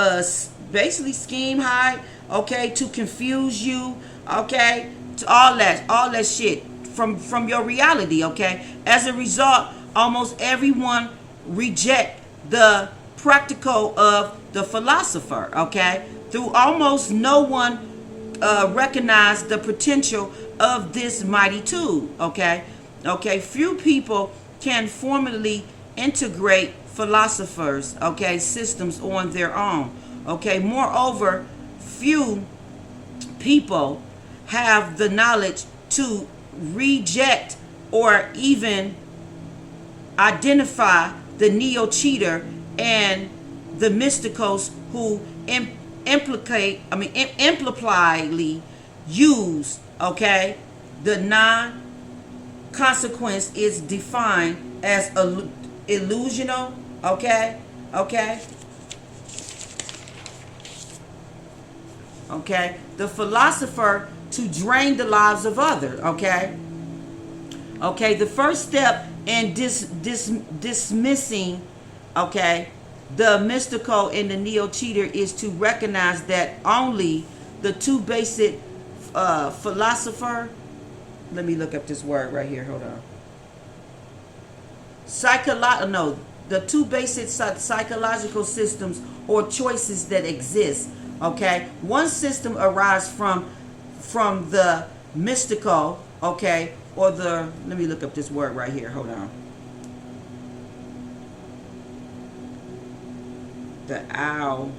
basically scheme, hide. Okay, to confuse you. Okay, to all that shit from your reality. Okay, as a result, almost everyone reject the practical of the philosopher. Okay, through almost no one recognize the potential of this mighty tool. Okay, few people can formally integrate philosophers, okay, systems on their own. Okay, moreover, few people have the knowledge to reject or even identify the neo cheater and the mysticals who implicitly use, okay, the non-consequence is defined as illusional. Okay, the philosopher to drain the lives of others. Okay, the first step in dismissing, okay, the mystical and the neo-cheater is to recognize that only the two basic philosopher. Let me look up this word right here. Hold on. The two basic psychological systems or choices that exist. Okay, one system arises from the mystical. Okay, or the. Let me look up this word right here. Hold on. The owl.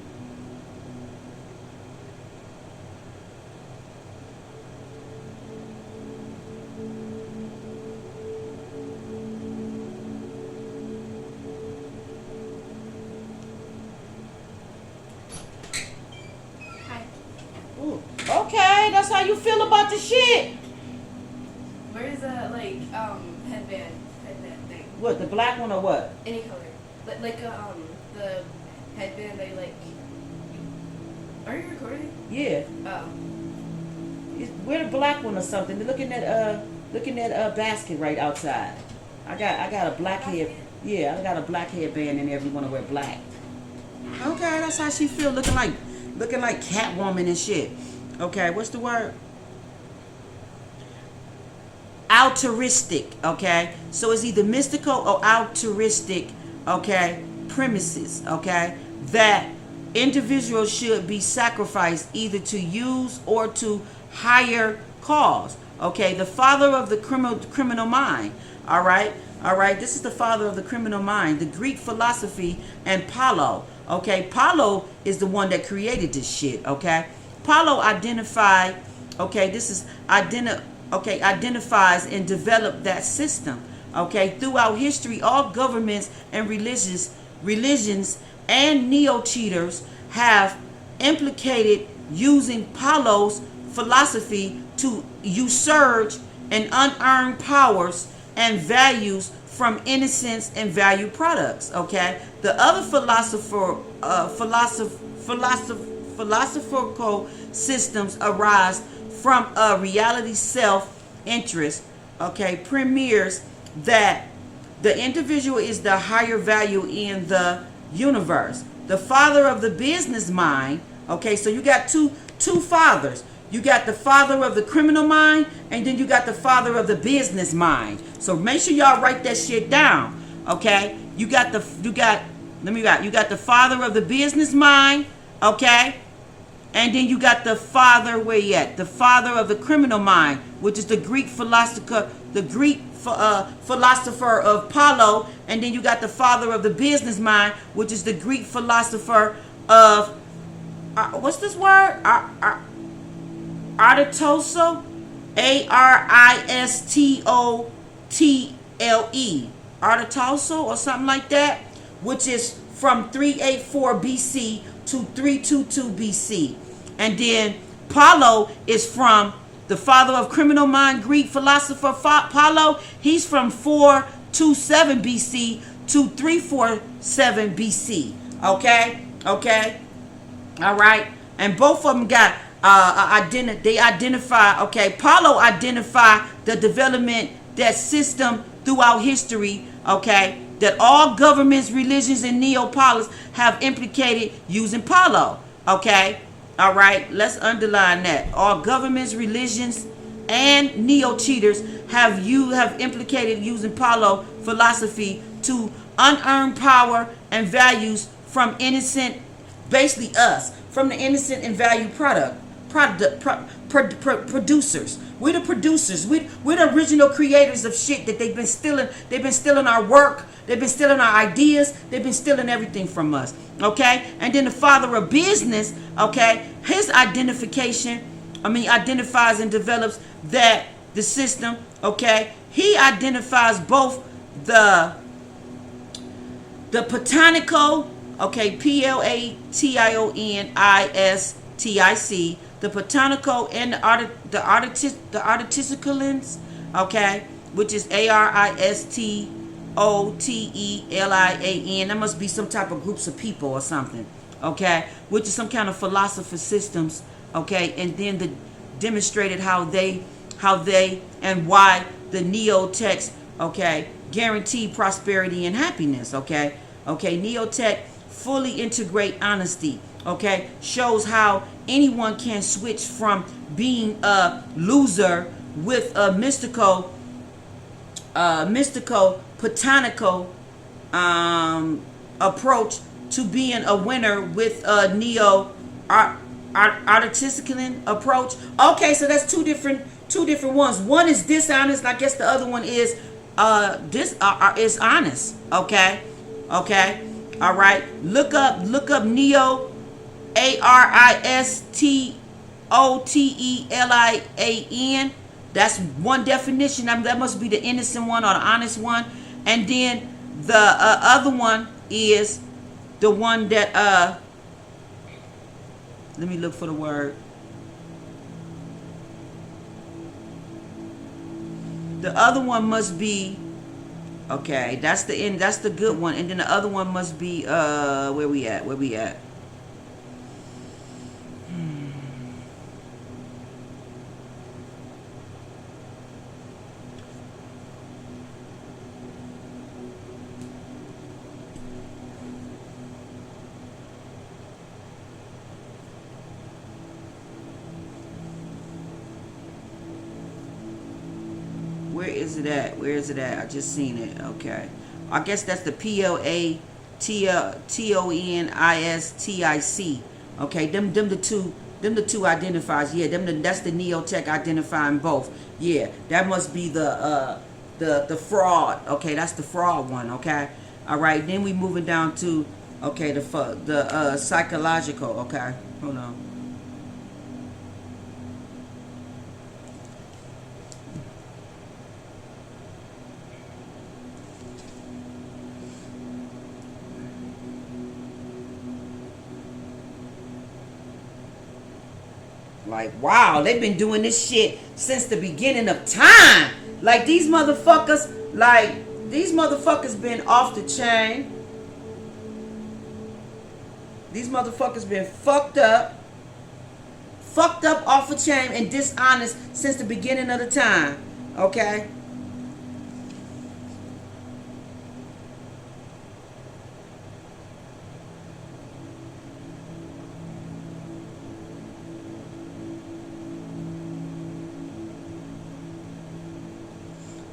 Hi. Ooh, okay, that's how you feel about the shit. Where's the headband thing? What, the black one or what? Any color. The headband they like. Are you recording? Yeah. Oh. We're the black one or something. Look in that basket right outside. I got a black head. Yeah, I got a black headband and everyone to wear black. Okay, that's how she feel, looking like Catwoman and shit. Okay, what's the word? Altruistic. Okay, so it's either mystical or altruistic. Okay, premises. Okay, that individuals should be sacrificed either to use or to higher cause. Okay, the father of the criminal mind. All right. This is the father of the criminal mind, the Greek philosophy, and Paulo. Okay, Paulo is the one that created this shit. Okay, Paulo identified. Okay, this is identifies and developed that system. Okay, throughout history, all governments and religions and neo-cheaters have implicated using Paulo's philosophy to usurp and unearned powers and values from innocence and value products. Okay, the other philosophical systems arise from a reality self-interest. Okay, premieres that the individual is the higher value in the universe. The father of the business mind. Okay, so you got two fathers. You got the father of the criminal mind, and then you got the father of the business mind. So make sure y'all write that shit down. Okay, you got the father of the business mind. Okay, and then you got the father, where you at? The father of the criminal mind, which is the Greek philosopher, philosopher of Apollo, and then you got the father of the business mind, which is the Greek philosopher of what's this word? Aristotle, Aristotle, Aristotle or something like that, which is from 384 BC to 322 BC. And then Apollo is from the father of criminal mind, Greek philosopher Apollo. He's from 427 BC to 347 BC. Okay? Okay? All right? And both of them got they identify, okay, Apollo identify the development, that system throughout history, okay, that all governments, religions, and Neapolitans have implicated using Apollo, okay? All right, let's underline that. All governments, religions, and neo-cheaters have implicated using Apollo philosophy to unearn power and values from innocent, basically us, from the innocent and value producers. We're the producers. We're the original creators of shit that they've been stealing. They've been stealing our work. They've been stealing our ideas. They've been stealing everything from us. Okay? And then the father of business, okay, his identifies and develops that the system, okay, he identifies both the Platonical, okay, Platonistic, the Platonical and the Artisticalians, okay, which is Aristotelian. That must be some type of groups of people or something, okay, which is some kind of philosopher systems, okay, and then the demonstrated how they and why the neo-techs, okay, guarantee prosperity and happiness, okay, neo-tech fully integrate honesty, okay, shows how anyone can switch from being a loser with a mystical Platonical approach to being a winner with a artistic approach. Okay, so that's two different ones. One is dishonest, and I guess the other one is is honest. Okay, all right. Look up neo, Aristotelian. That's one definition. That must be the innocent one or the honest one. And then the other one is the one that let me look for the word. The other one must be, okay, that's the end. That's the good one. And then the other one must be where we at? Where is it at? I just seen it. Okay. I guess that's the Platonistic. Okay, them the two identifiers. Yeah, that's the neo-tech identifying both. Yeah, that must be the fraud. Okay, that's the fraud one. Okay. All right. Then we moving down to, okay, the psychological. Okay. Hold on. Like, wow, they've been doing this shit since the beginning of time. Like, these motherfuckers been off the chain. These motherfuckers been fucked up off the chain and dishonest since the beginning of the time. Okay?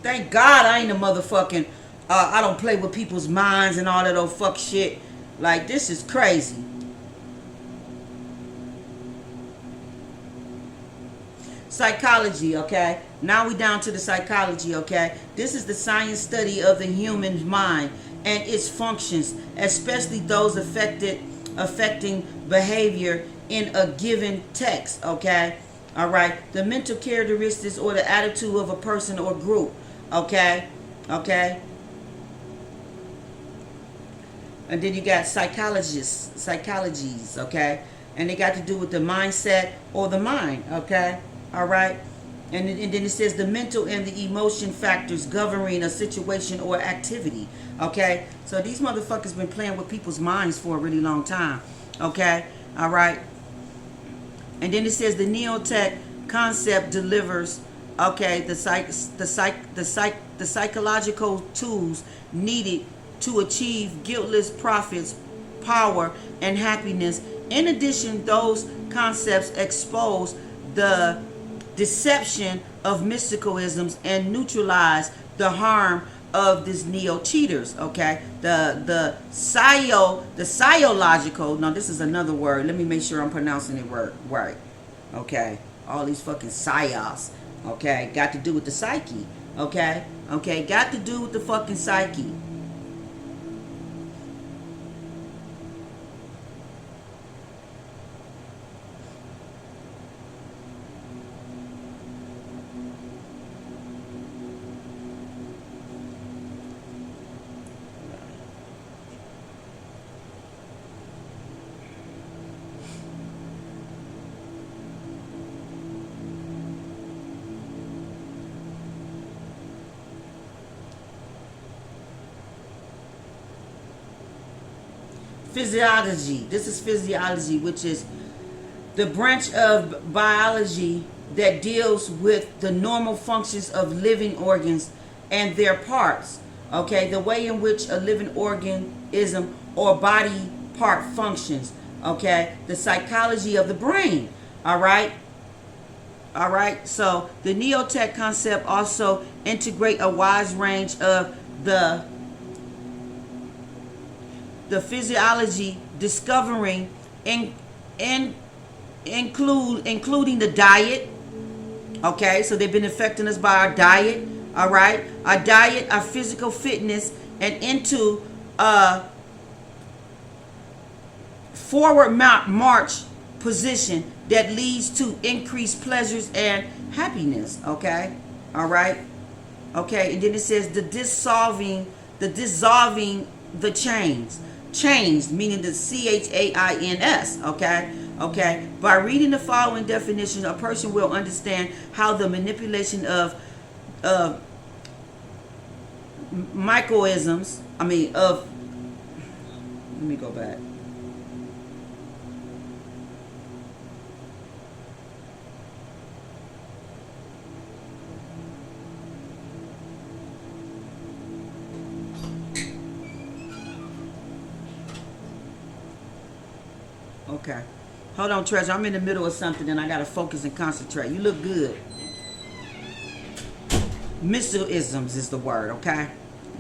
Thank God I ain't a motherfucking, I don't play with people's minds and all that old fuck shit. Like, this is crazy. Psychology, okay? Now we down to the psychology, okay? This is the science study of the human mind and its functions, especially those affecting behavior in a given text, okay? All right, the mental characteristics or the attitude of a person or group, okay? Okay? And then you got psychologies, okay? And they got to do with the mindset or the mind, okay? All right? And then it says the mental and the emotion factors governing a situation or activity, okay? So these motherfuckers been playing with people's minds for a really long time, okay? All right? And then it says the neotech concept delivers, okay, the psychological tools needed to achieve guiltless profits, power, and happiness. In addition, those concepts expose the deception of mysticalisms and neutralize the harm of these neo cheaters. Okay, the psychological. No, this is another word. Let me make sure I'm pronouncing it right. Okay, all these fucking psyos. Okay, got to do with the psyche. Okay, got to do with the fucking psyche. Physiology. This is physiology, which is the branch of biology that deals with the normal functions of living organs and their parts. Okay, the way in which a living organism or body part functions. Okay, the psychology of the brain. All right. All right. So the neotech concept also integrate a wide range of the physiology discovering including the diet. Okay, so they've been affecting us by our diet. All right, our diet, our physical fitness, and into forward march position that leads to increased pleasures and happiness. Okay, all right, okay, and then it says the dissolving the chains, meaning the CHAINS, okay? Okay. By reading the following definition, a person will understand how the manipulation of microisms, let me go back. Okay. Hold on, Treasure. I'm in the middle of something and I got to focus and concentrate. You look good. Mysticisms is the word, okay?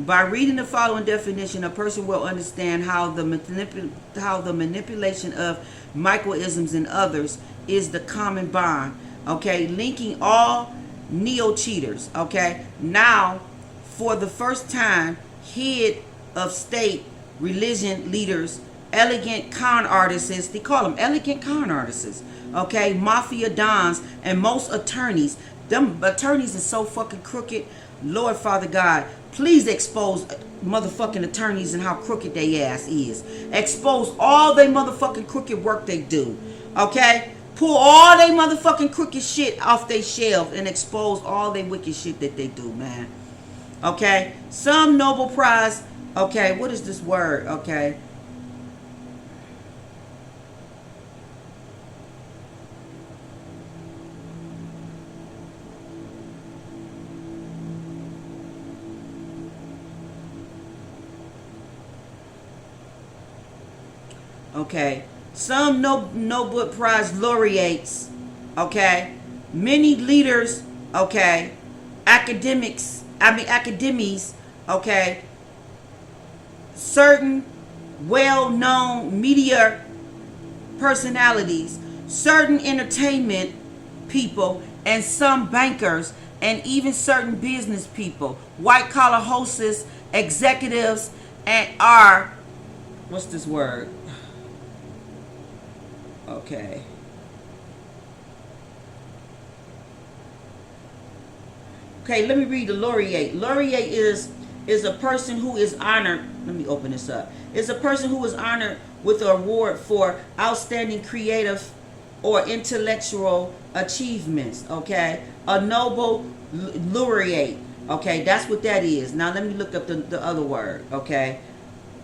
By reading the following definition, a person will understand how the manipulation of microisms in others is the common bond, okay? Linking all neo-cheaters, okay? Now, for the first time, head of state, religion leaders, elegant con artists, they call them elegant con artists, okay, mafia dons, and most attorneys. Them attorneys is so fucking crooked. Lord Father God, please expose motherfucking attorneys and how crooked they ass is. Expose all they motherfucking crooked work they do, okay? Pull all they motherfucking crooked shit off they shelf and expose all they wicked shit that they do, man. Okay? Some Nobel Prize, okay, what is this word, okay? Okay, some Nobel Prize laureates, okay, many leaders, okay, academies, okay, certain well-known media personalities, certain entertainment people, and some bankers, and even certain business people, white collar hosts, executives, and are, what's this word? Okay. Okay, let me read the laureate. Laureate is a person who is honored. Let me open this up. Is a person who is honored with an award for outstanding creative or intellectual achievements. Okay, a noble laureate. Okay, that's what that is. Now let me look up the other word. Okay,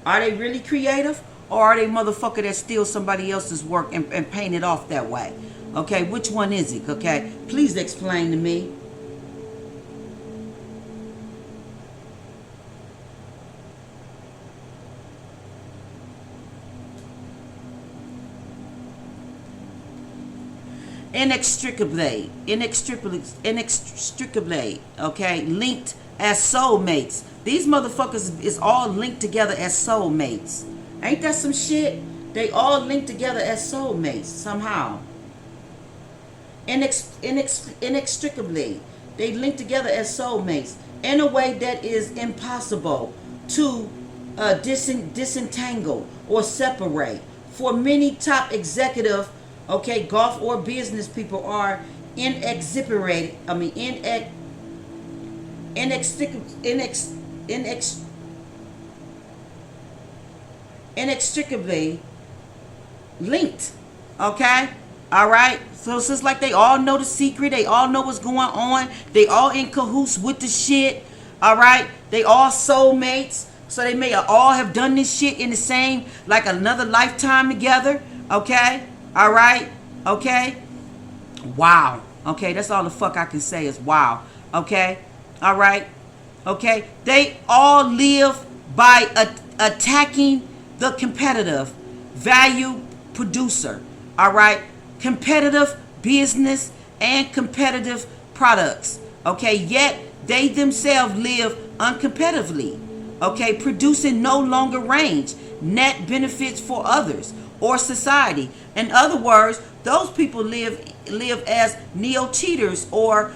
are they really creative, or are they motherfucker that steal somebody else's work and paint it off that way? Okay, which one is it? Okay, please explain to me. Inextricably, okay, linked as soulmates. These motherfuckers is all linked together as soulmates. Ain't that some shit? They all linked together as soulmates somehow. Inextricably, they link together as soulmates in a way that is impossible to disentangle or separate. For many top executive, okay, golf or business people are inextricably, inextricably linked. Okay, all right. So it's just like they all know the secret. They all know what's going on. They all in cahoots with the shit. All right. They all soulmates. So they may all have done this shit in the same, like another lifetime together. Okay. All right. Okay. Wow. Okay. That's all the fuck I can say is wow. Okay. All right. Okay. They all live by attacking the competitive value producer. All right. Competitive business and competitive products. Okay. Yet they themselves live uncompetitively. Okay. Producing no longer range net benefits for others or society. In other words, those people live as neo-cheaters or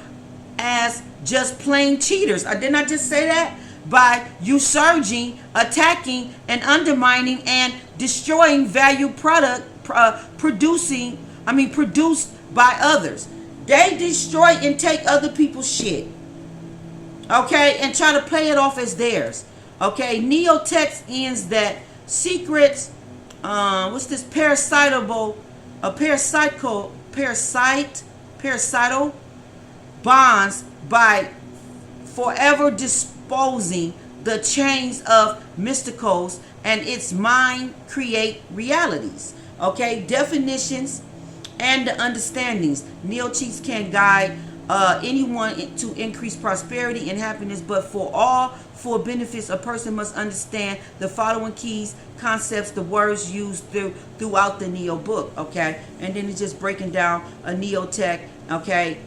as just plain cheaters. Didn't I just say that? By usurging, attacking, and undermining and destroying value product produced by others. They destroy and take other people's shit. Okay, and try to play it off as theirs. Okay, Neotext ends that secrets. What's this? Parasitical bonds by forever disposing the chains of mysticals and its mind create realities. Okay, definitions and the understandings. Neo-cheats can guide anyone to increase prosperity and happiness, but for benefits, a person must understand the following keys, concepts, the words used throughout the Neo book. Okay, and then it's just breaking down a Neo tech. Okay,